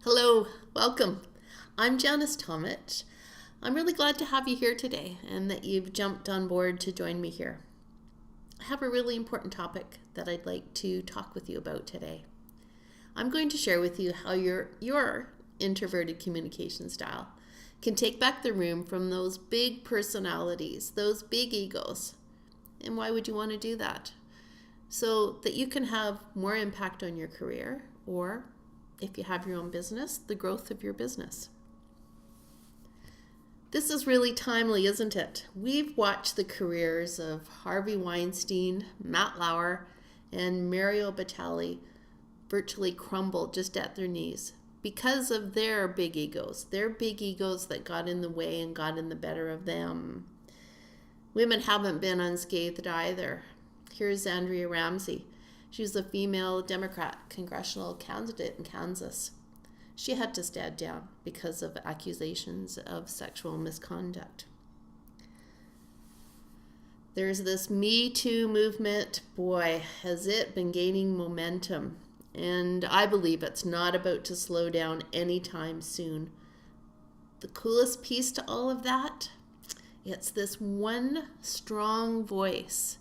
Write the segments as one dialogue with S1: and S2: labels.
S1: Hello, welcome. I'm Janice Tomic. I'm really glad to have you here today and that you've jumped on board to join me here. I have a really important topic that I'd like to talk with you about today. I'm going to share with you how your introverted communication style can take back the room from those big personalities, those big egos. And why would you want to do that? So that you can have more impact on your career, or if you have your own business, the growth of your business. This is really timely, isn't it? We've watched the careers of Harvey Weinstein, Matt Lauer, and Mario Batali virtually crumble just at their knees because of their big egos that got in the way and got in the better of them. Women haven't been unscathed either. Here's Andrea Ramsey. She's a female Democrat congressional candidate in Kansas. She had to stand down because of accusations of sexual misconduct. There's this Me Too movement. Boy, has it been gaining momentum. And I believe it's not about to slow down anytime soon. The coolest piece to all of that, it's this one strong voice,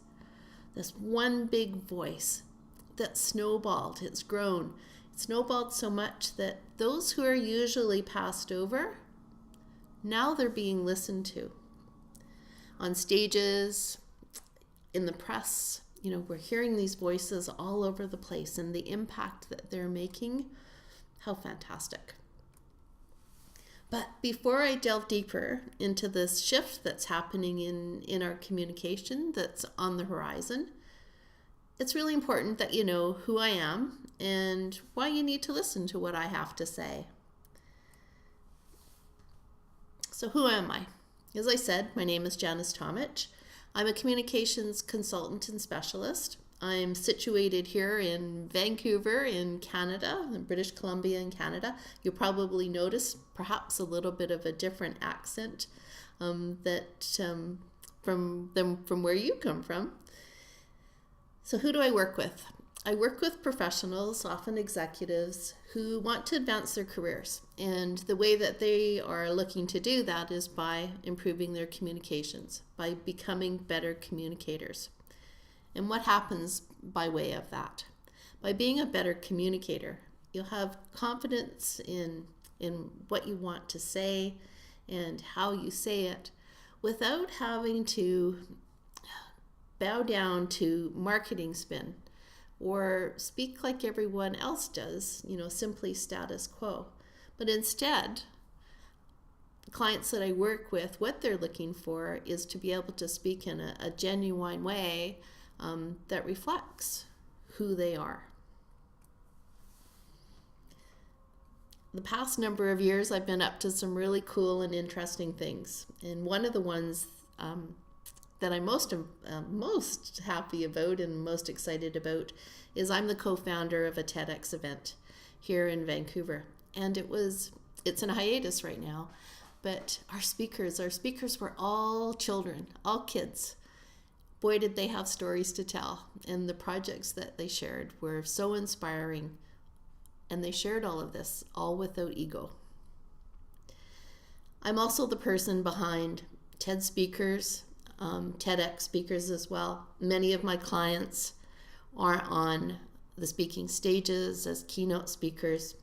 S1: this one big voice that snowballed. It's grown. It snowballed so much that those who are usually passed over, now they're being listened to. On stages, in the press, we're hearing these voices all over the place, and the impact that they're making, how fantastic. But before I delve deeper into this shift that's happening in our communication that's on the horizon, it's really important that you know who I am and why you need to listen to what I have to say. So who am I? As I said, my name is Janice Tomic. I'm a communications consultant and specialist. I'm situated here in Vancouver in Canada, in British Columbia in Canada. You'll probably notice perhaps a little bit of a different accent from where you come from. So who do I work with? I work with professionals, often executives, who want to advance their careers. And the way that they are looking to do that is by improving their communications, by becoming better communicators. And what happens by way of that? By being a better communicator, you'll have confidence in what you want to say and how you say it without having to bow down to marketing spin or speak like everyone else does, simply status quo. But instead, the clients that I work with, what they're looking for is to be able to speak in a genuine way that reflects who they are. The past number of years, I've been up to some really cool and interesting things. And one of the ones that I'm most happy about and most excited about is I'm the co-founder of a TEDx event here in Vancouver. And it's in hiatus right now, but our speakers were all children, all kids. Boy, did they have stories to tell. And the projects that they shared were so inspiring. And they shared all of this, all without ego. I'm also the person behind TED speakers, TEDx speakers as well. Many of my clients are on the speaking stages as keynote speakers.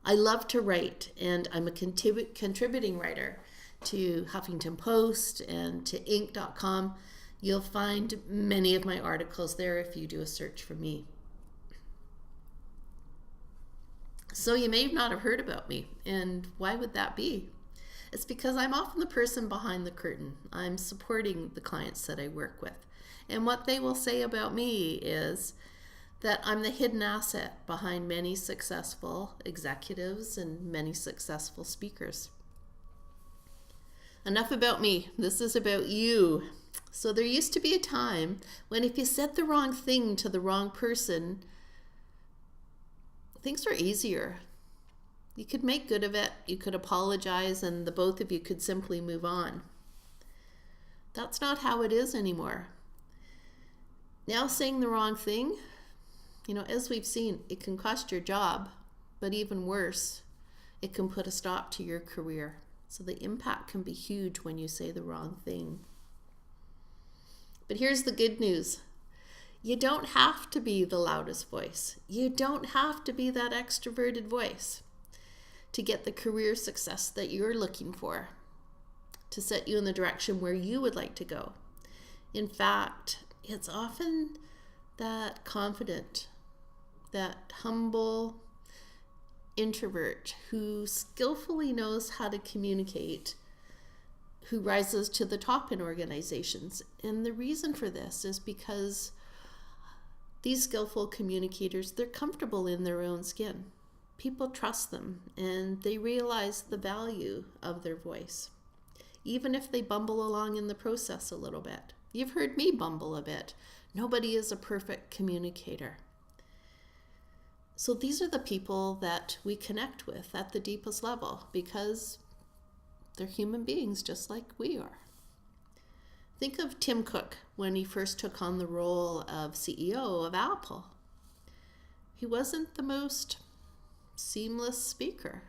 S1: I love to write, and I'm a contributing writer to Huffington Post and to Inc.com. You'll find many of my articles there if you do a search for me. So you may not have heard about me, and why would that be? It's because I'm often the person behind the curtain. I'm supporting the clients that I work with. And what they will say about me is that I'm the hidden asset behind many successful executives and many successful speakers. Enough about me. This is about you. So there used to be a time when if you said the wrong thing to the wrong person, things were easier. You could make good of it, you could apologize, and the both of you could simply move on. That's not how it is anymore. Now saying the wrong thing, as we've seen, it can cost your job, but even worse, it can put a stop to your career. So the impact can be huge when you say the wrong thing. But here's the good news. You don't have to be the loudest voice. You don't have to be that extroverted voice to get the career success that you're looking for, to set you in the direction where you would like to go. In fact, it's often that confident, that humble introvert who skillfully knows how to communicate, who rises to the top in organizations. And the reason for this is because these skillful communicators, they're comfortable in their own skin. People trust them and they realize the value of their voice, even if they bumble along in the process a little bit. You've heard me bumble a bit. Nobody is a perfect communicator. So these are the people that we connect with at the deepest level because they're human beings just like we are. Think of Tim Cook when he first took on the role of CEO of Apple. He wasn't the most seamless speaker.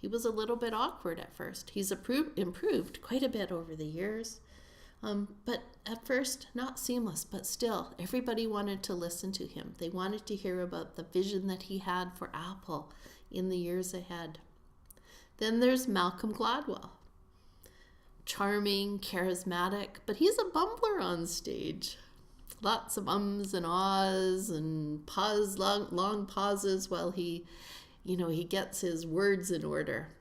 S1: He was a little bit awkward at first. He's improved quite a bit over the years. But at first, not seamless, but still, everybody wanted to listen to him. They wanted to hear about the vision that he had for Apple in the years ahead. Then there's Malcolm Gladwell. Charming, charismatic, but he's a bumbler on stage. Lots of ums and ahs and long pauses while he gets his words in order.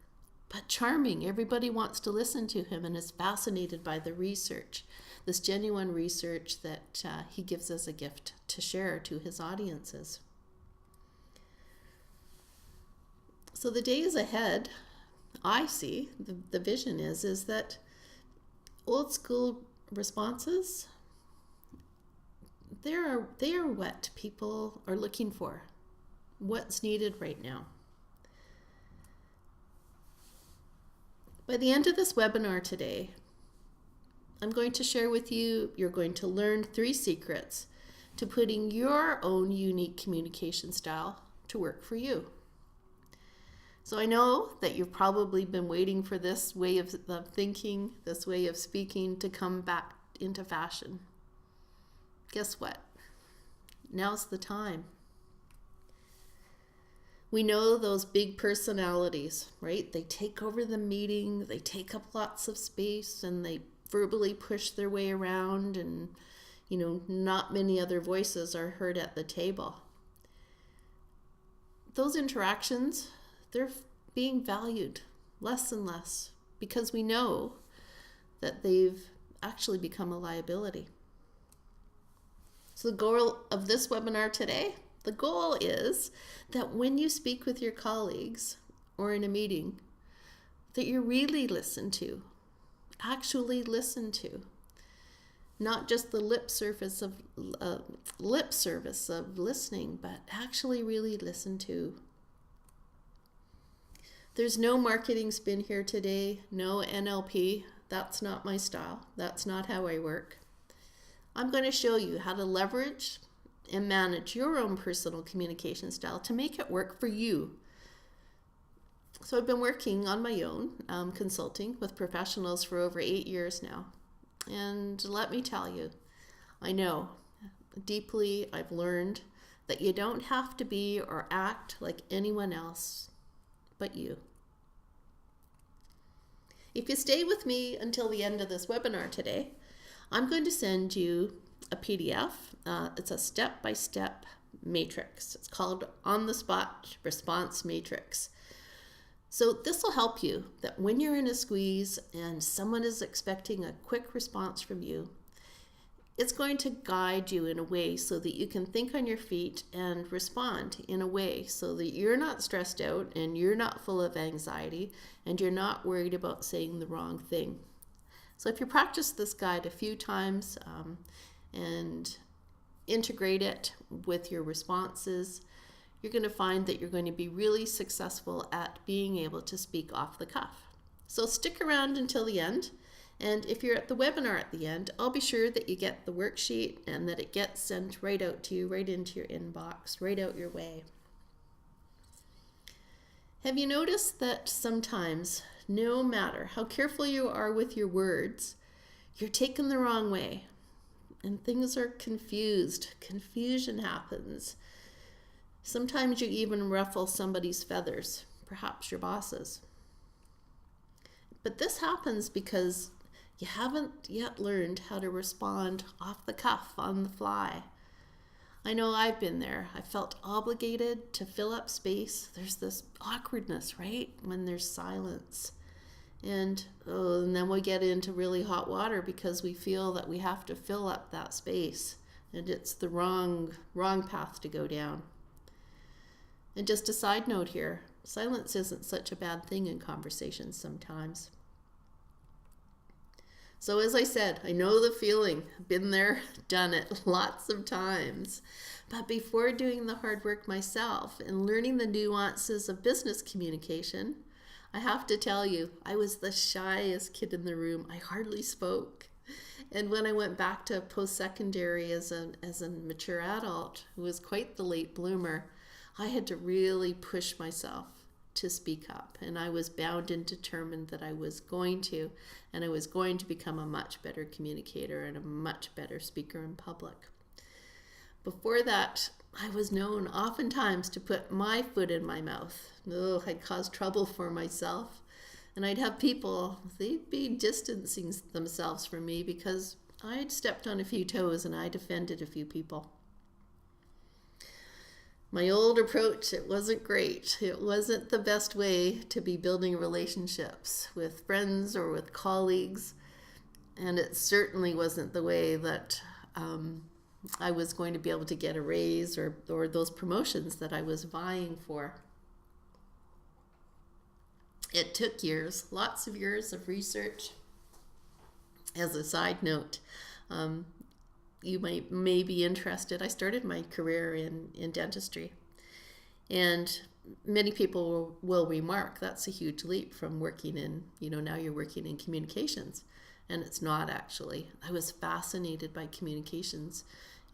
S1: But charming, everybody wants to listen to him and is fascinated by the research, this genuine research that he gives as a gift to share to his audiences. So the days ahead, I see, the vision is that old school responses, they are what people are looking for, what's needed right now. By the end of this webinar today, I'm going to share with you, you're going to learn 3 secrets to putting your own unique communication style to work for you. So I know that you've probably been waiting for this way of thinking, this way of speaking to come back into fashion. Guess what? Now's the time. We know those big personalities, right? They take over the meeting, they take up lots of space, and they verbally push their way around, and not many other voices are heard at the table. Those interactions, they're being valued less and less because we know that they've actually become a liability. So the goal of this webinar today, the goal is that when you speak with your colleagues or in a meeting, that you're really listened to, actually listened to, not just the lip service of listening, but actually really listened to. There's no marketing spin here today, no NLP. That's not my style. That's not how I work. I'm going to show you how to leverage and manage your own personal communication style to make it work for you. So I've been working on my own, consulting with professionals for over 8 years now. And let me tell you, I know deeply I've learned that you don't have to be or act like anyone else but you. If you stay with me until the end of this webinar today, I'm going to send you a PDF. It's a step-by-step matrix. It's called On-the-Spot Response Matrix. So this will help you that when you're in a squeeze and someone is expecting a quick response from you, it's going to guide you in a way so that you can think on your feet and respond in a way so that you're not stressed out and you're not full of anxiety and you're not worried about saying the wrong thing. So if you practice this guide a few times and integrate it with your responses, you're going to find that you're going to be really successful at being able to speak off the cuff. So stick around until the end. And if you're at the webinar at the end, I'll be sure that you get the worksheet and that it gets sent right out to you, right into your inbox, right out your way. Have you noticed that sometimes, no matter how careful you are with your words, you're taken the wrong way and things are confused? Confusion happens. Sometimes you even ruffle somebody's feathers, perhaps your boss's. But this happens because you haven't yet learned how to respond off the cuff, on the fly. I know I've been there. I felt obligated to fill up space. There's this awkwardness, right? When there's silence. And then we get into really hot water because we feel that we have to fill up that space. And it's the wrong path to go down. And just a side note here, silence isn't such a bad thing in conversations sometimes. So as I said, I know the feeling. Been there, done it lots of times. But before doing the hard work myself and learning the nuances of business communication, I have to tell you, I was the shyest kid in the room. I hardly spoke. And when I went back to post-secondary as a mature adult, who was quite the late bloomer, I had to really push myself to speak up. And I was bound and determined that I was going to, and I was going to become a much better communicator and a much better speaker in public. Before that, I was known oftentimes to put my foot in my mouth. Oh, I'd cause trouble for myself. And I'd have people, they'd be distancing themselves from me because I'd stepped on a few toes and I'd offended a few people. My old approach, it wasn't great. It wasn't the best way to be building relationships with friends or with colleagues. And it certainly wasn't the way that I was going to be able to get a raise or those promotions that I was vying for. It took years, lots of years of research. As a side note, you may be interested. I started my career in dentistry, and many people will remark that's a huge leap from working in, now you're working in communications, and it's not actually. I was fascinated by communications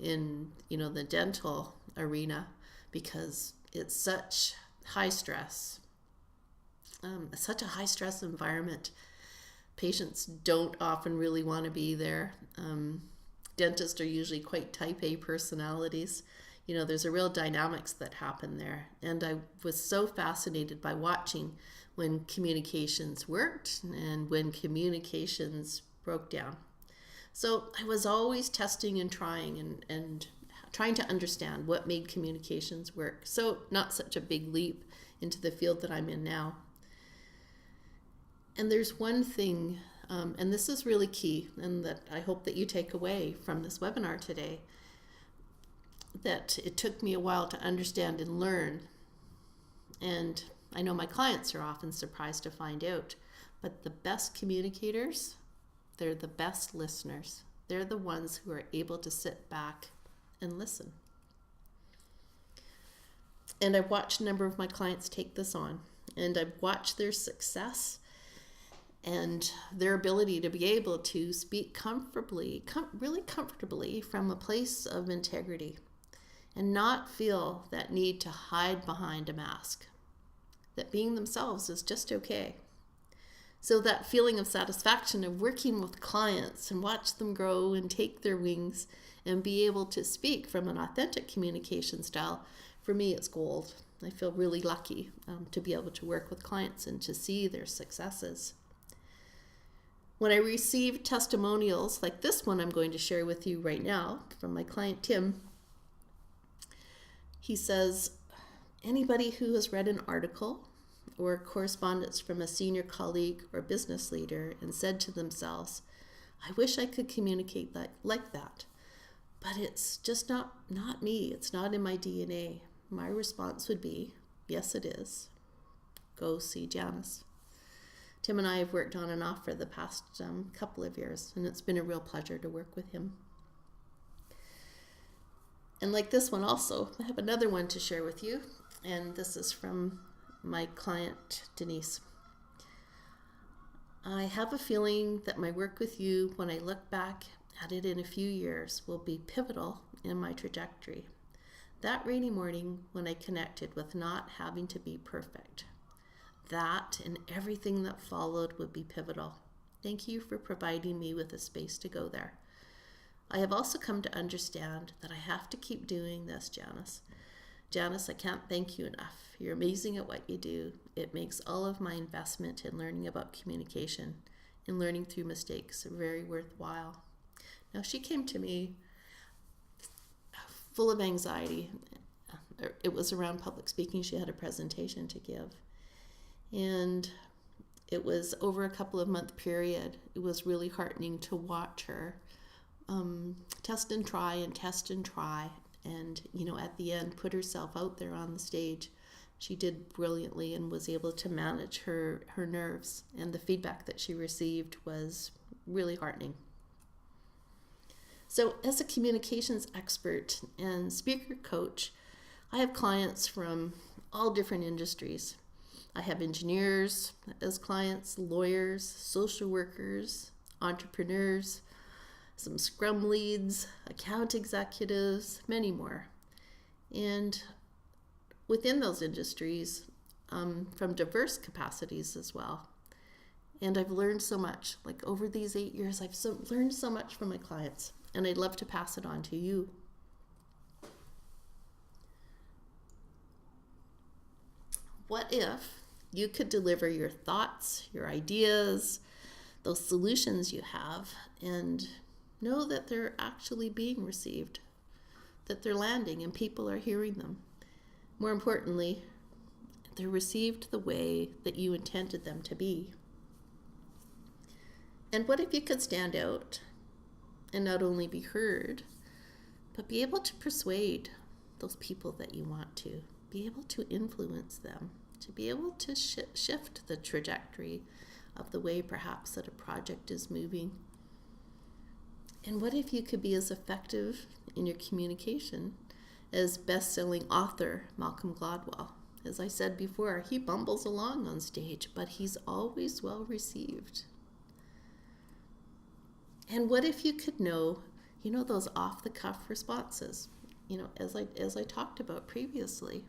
S1: in, the dental arena because it's such high stress, such a high stress environment. Patients don't often really want to be there. Dentists are usually quite type A personalities. There's a real dynamics that happen there. And I was so fascinated by watching when communications worked and when communications broke down. So I was always testing and trying and trying to understand what made communications work. So not such a big leap into the field that I'm in now. And there's one thing, and this is really key, and that I hope that you take away from this webinar today, that it took me a while to understand and learn. And I know my clients are often surprised to find out, but the best communicators, they're the best listeners. They're the ones who are able to sit back and listen. And I've watched a number of my clients take this on, and I've watched their success and their ability to be able to speak comfortably, really comfortably from a place of integrity and not feel that need to hide behind a mask, that being themselves is just okay. So that feeling of satisfaction of working with clients and watch them grow and take their wings and be able to speak from an authentic communication style, for me it's gold. I feel really lucky to be able to work with clients and to see their successes. When I receive testimonials like this one I'm going to share with you right now from my client Tim, he says, anybody who has read an article or correspondence from a senior colleague or business leader and said to themselves, I wish I could communicate like that, but it's just not me. It's not in my DNA. My response would be, yes, it is. Go see Janice. Tim and I have worked on and off for the past couple of years, and it's been a real pleasure to work with him. And like this one also, I have another one to share with you, and this is from my client, Denise. I have a feeling that my work with you, when I look back at it in a few years, will be pivotal in my trajectory. That rainy morning when I connected with not having to be perfect. that and everything that followed would be pivotal. Thank you for providing me with a space to go there. I have also come to understand that I have to keep doing this, Janice. Janice, I can't thank you enough. You're amazing at what you do. It makes all of my investment in learning about communication and learning through mistakes very worthwhile. Now, she came to me full of anxiety. It was around public speaking. She had a presentation to give. And it was over a couple of month period. It was really heartening to watch her test and try and test and try. And, at the end, put herself out there on the stage. She did brilliantly and was able to manage her nerves. And the feedback that she received was really heartening. So as a communications expert and speaker coach, I have clients from all different industries. I have engineers as clients, lawyers, social workers, entrepreneurs, some Scrum leads, account executives, many more. And within those industries, from diverse capacities as well. And I've learned so much. Like over these 8 years, I've learned so much from my clients, and I'd love to pass it on to you. What if you could deliver your thoughts, your ideas, those solutions you have, and know that they're actually being received, that they're landing and people are hearing them? More importantly, they're received the way that you intended them to be. And what if you could stand out and not only be heard, but be able to persuade those people that you want to, be able to influence them, to be able to shift the trajectory of the way perhaps that a project is moving? And what if you could be as effective in your communication as best-selling author Malcolm Gladwell? As I said before, he bumbles along on stage, but he's always well received. And what if you could know those off-the-cuff responses, as I talked about previously?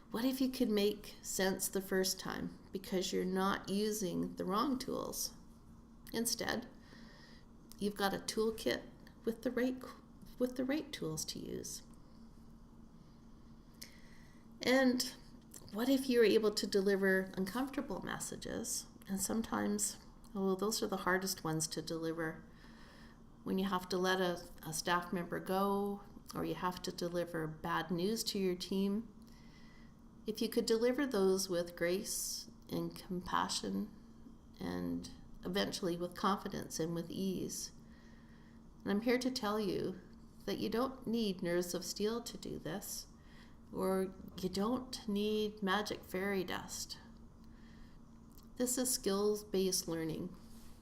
S1: What if you could make sense the first time because you're not using the wrong tools? Instead, you've got a toolkit with the right tools to use. And what if you're able to deliver uncomfortable messages? And sometimes, those are the hardest ones to deliver. When you have to let a staff member go, or you have to deliver bad news to your team, if you could deliver those with grace and compassion and eventually with confidence and with ease. And I'm here to tell you that you don't need nerves of steel to do this, or you don't need magic fairy dust. This is skills-based learning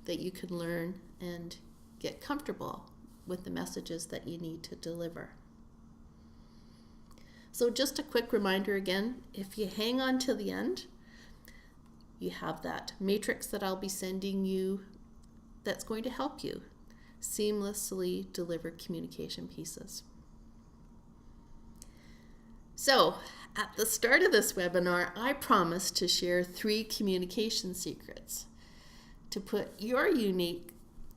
S1: that you can learn and get comfortable with the messages that you need to deliver. So just a quick reminder again, if you hang on to the end, you have that matrix that I'll be sending you that's going to help you seamlessly deliver communication pieces. So at the start of this webinar, I promised to share 3 communication secrets to put your unique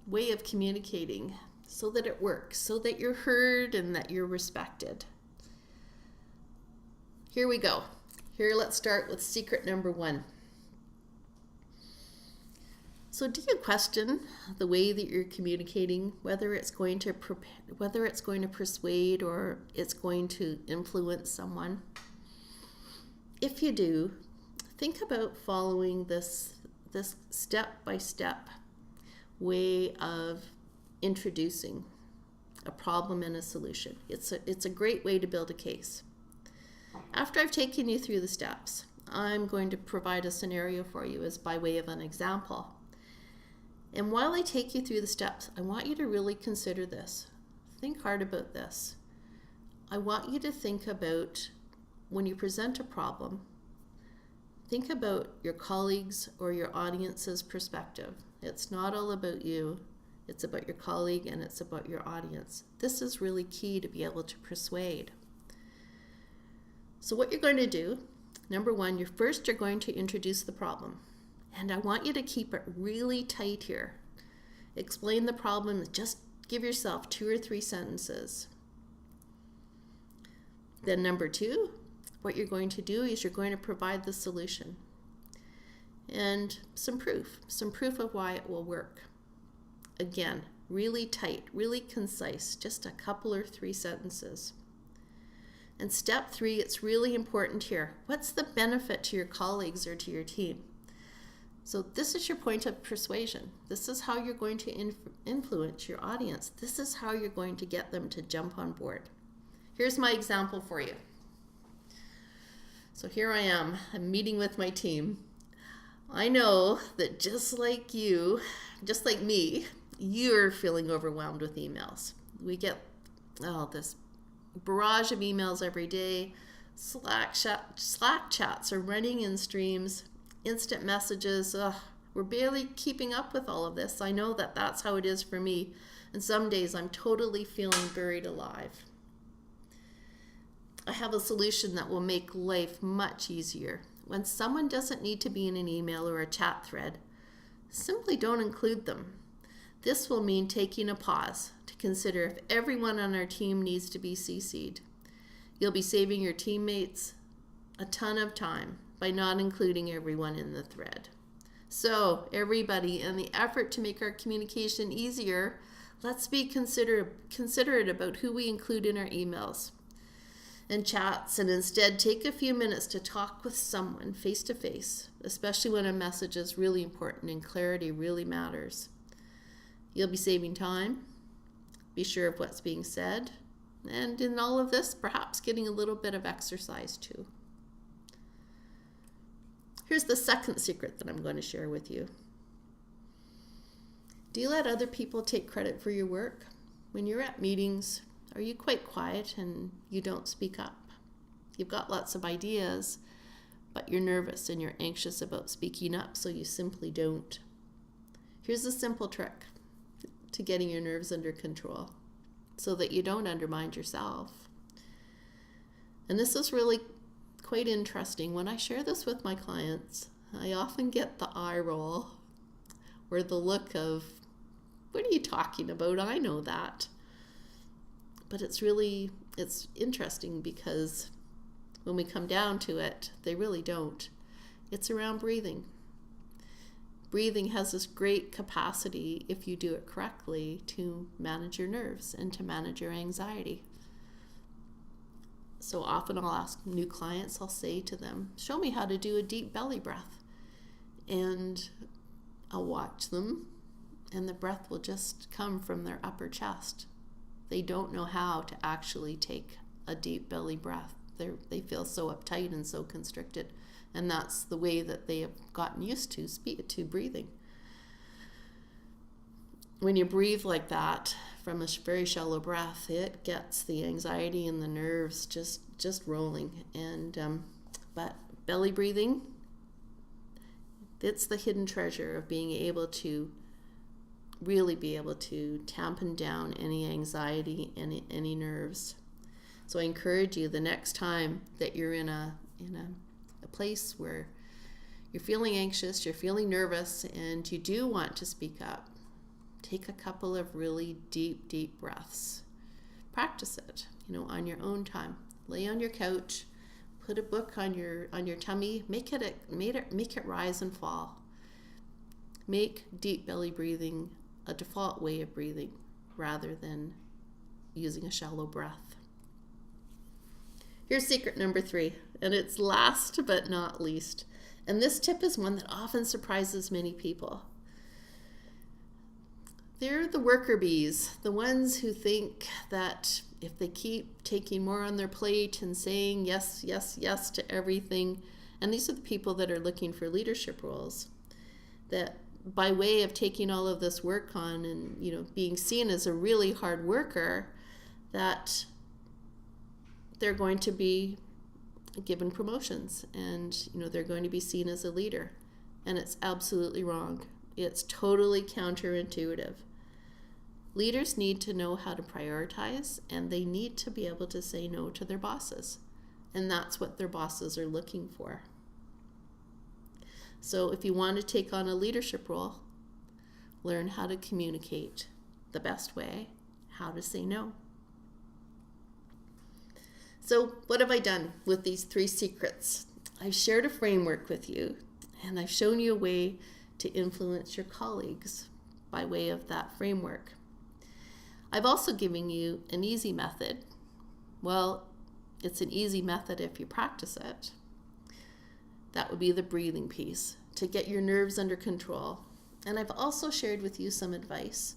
S1: way of communicating so that it works, so that you're heard and that you're respected. Here we go. Let's start with secret number 1. So do you question the way that you're communicating, whether it's going to persuade or it's going to influence someone? If you do, think about following this step-by-step way of introducing a problem and a solution. It's a great way to build a case. After I've taken you through the steps, I'm going to provide a scenario for you as by way of an example. And while I take you through the steps, I want you to really consider this. Think hard about this. I want you to think about when you present a problem, think about your colleagues or your audience's perspective. It's not all about you. It's about your colleague and it's about your audience. This is really key to be able to persuade. So what you're going to do Number one, you're going to introduce the problem. And I want you to keep it really tight here. Explain the problem. Just give yourself 2 or 3 sentences. Then number two, what you're going to do is you're going to provide the solution. And some proof of why it will work. Again, really tight, really concise, just a couple or 3 sentences. And step 3, it's really important here. What's the benefit to your colleagues or to your team? So this is your point of persuasion. This is how you're going to influence your audience. This is how you're going to get them to jump on board. Here's my example for you. So here I am, I'm meeting with my team. I know that just like you, just like me, you're feeling overwhelmed with emails. We get this barrage of emails every day. Slack chats are running in streams, instant messages. We're barely keeping up with all of this. I know that that's how it is for me. And some days I'm totally feeling buried alive. I have a solution that will make life much easier. When someone doesn't need to be in an email or a chat thread, simply don't include them. This will mean taking a pause to consider if everyone on our team needs to be CC'd. You'll be saving your teammates a ton of time by not including everyone in the thread. So, everybody, in the effort to make our communication easier, let's be considerate about who we include in our emails and chats, and instead take a few minutes to talk with someone face to face, especially when a message is really important and clarity really matters. You'll be saving time, be sure of what's being said, and in all of this, perhaps getting a little bit of exercise too. Here's the second secret that I'm going to share with you. Do you let other people take credit for your work? When you're at meetings, are you quite quiet and you don't speak up? You've got lots of ideas, but you're nervous and you're anxious about speaking up, so you simply don't. Here's a simple trick to getting your nerves under control so that you don't undermine yourself. And this is really quite interesting. When I share this with my clients, I often get the eye roll or the look of, what are you talking about? I know that. But it's interesting because when we come down to it, they really don't. It's around breathing. Breathing has this great capacity, if you do it correctly, to manage your nerves and to manage your anxiety. So often I'll ask new clients, I'll say to them, show me how to do a deep belly breath. And I'll watch them, and the breath will just come from their upper chest. They don't know how to actually take a deep belly breath. They feel so uptight and so constricted. And that's the way that they have gotten used to breathing. When you breathe like that from a very shallow breath, it gets the anxiety and the nerves just rolling. And but belly breathing, it's the hidden treasure of being able to really be able to tampen down any anxiety, any nerves. So I encourage you, the next time that you're in a place where you're feeling anxious, you're feeling nervous, and you do want to speak up, take a couple of really deep breaths. Practice it, on your own time. Lay on your couch, put a book on your tummy, make it rise and fall. Make deep belly breathing a default way of breathing rather than using a shallow breath. Here's secret number 3, and it's last but not least. And this tip is one that often surprises many people. They're the worker bees, the ones who think that if they keep taking more on their plate and saying yes to everything, and these are the people that are looking for leadership roles, that by way of taking all of this work on and being seen as a really hard worker, that they're going to be given promotions and they're going to be seen as a leader. And it's absolutely wrong. It's totally counterintuitive. Leaders need to know how to prioritize, and they need to be able to say no to their bosses. And that's what their bosses are looking for. So if you want to take on a leadership role, learn how to communicate the best way, how to say no. So what have I done with these 3 secrets? I've shared a framework with you, and I've shown you a way to influence your colleagues by way of that framework. I've also given you an easy method. Well, it's an easy method if you practice it. That would be the breathing piece, to get your nerves under control. And I've also shared with you some advice,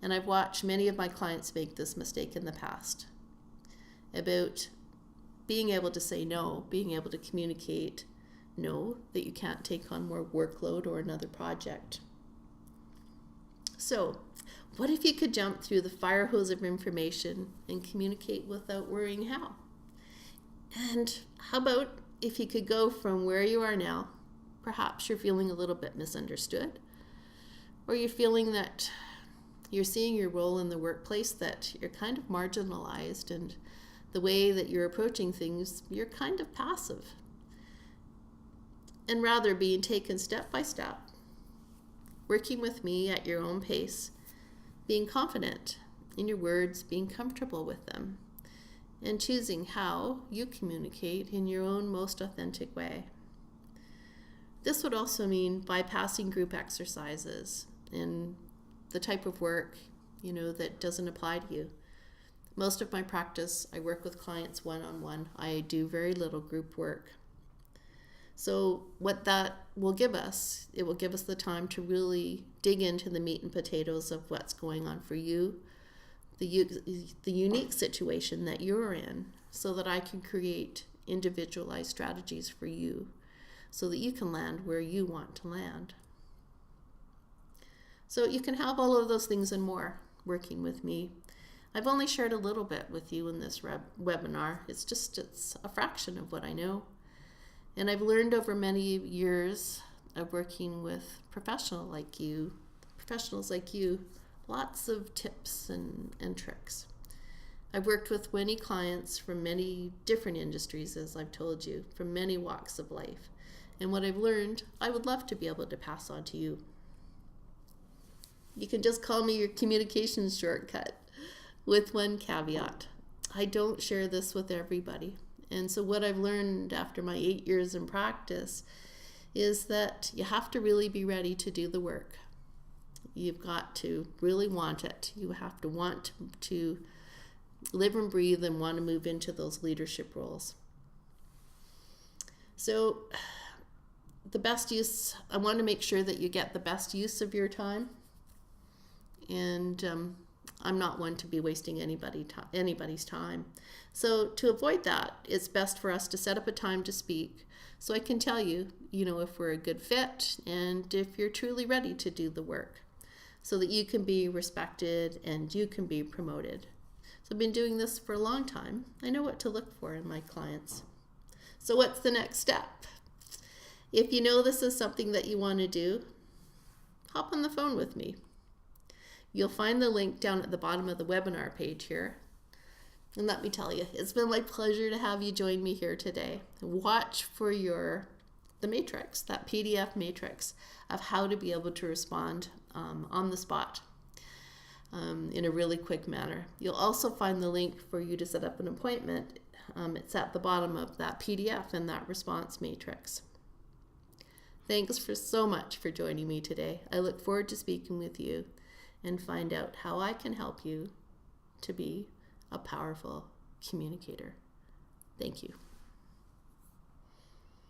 S1: and I've watched many of my clients make this mistake in the past, about being able to say no, being able to communicate no, that you can't take on more workload or another project. So, what if you could jump through the fire hose of information and communicate without worrying how? And how about if you could go from where you are now, perhaps you're feeling a little bit misunderstood, or you're feeling that you're seeing your role in the workplace, that you're kind of marginalized, and the way that you're approaching things, you're kind of passive. And rather being taken step by step, working with me at your own pace, being confident in your words, being comfortable with them, and choosing how you communicate in your own most authentic way. This would also mean bypassing group exercises and the type of work, that doesn't apply to you. Most of my practice, I work with clients one-on-one. I do very little group work. So what that will give us, it will give us the time to really dig into the meat and potatoes of what's going on for you, the unique situation that you're in, so that I can create individualized strategies for you so that you can land where you want to land. So you can have all of those things and more working with me. I've only shared a little bit with you in this webinar. It's a fraction of what I know. And I've learned over many years of working with professionals like you, lots of tips and tricks. I've worked with many clients from many different industries, as I've told you, from many walks of life. And what I've learned, I would love to be able to pass on to you. You can just call me your communications shortcut, with one caveat. I don't share this with everybody. And so what I've learned after my 8 years in practice is that you have to really be ready to do the work. You've got to really want it. You have to want to live and breathe and want to move into those leadership roles. So the best use, I want to make sure that you get the best use of your time. And I'm not one to be wasting anybody's time. So to avoid that, it's best for us to set up a time to speak so I can tell you, if we're a good fit and if you're truly ready to do the work, so that you can be respected and you can be promoted. So I've been doing this for a long time. I know what to look for in my clients. So what's the next step? If you know this is something that you want to do, hop on the phone with me. You'll find the link down at the bottom of the webinar page here. And let me tell you, it's been my pleasure to have you join me here today. Watch for the matrix, that PDF matrix of how to be able to respond on the spot in a really quick manner. You'll also find the link for you to set up an appointment. It's at the bottom of that PDF and that response matrix. Thanks so much for joining me today. I look forward to speaking with you and find out how I can help you to be a powerful communicator. Thank you.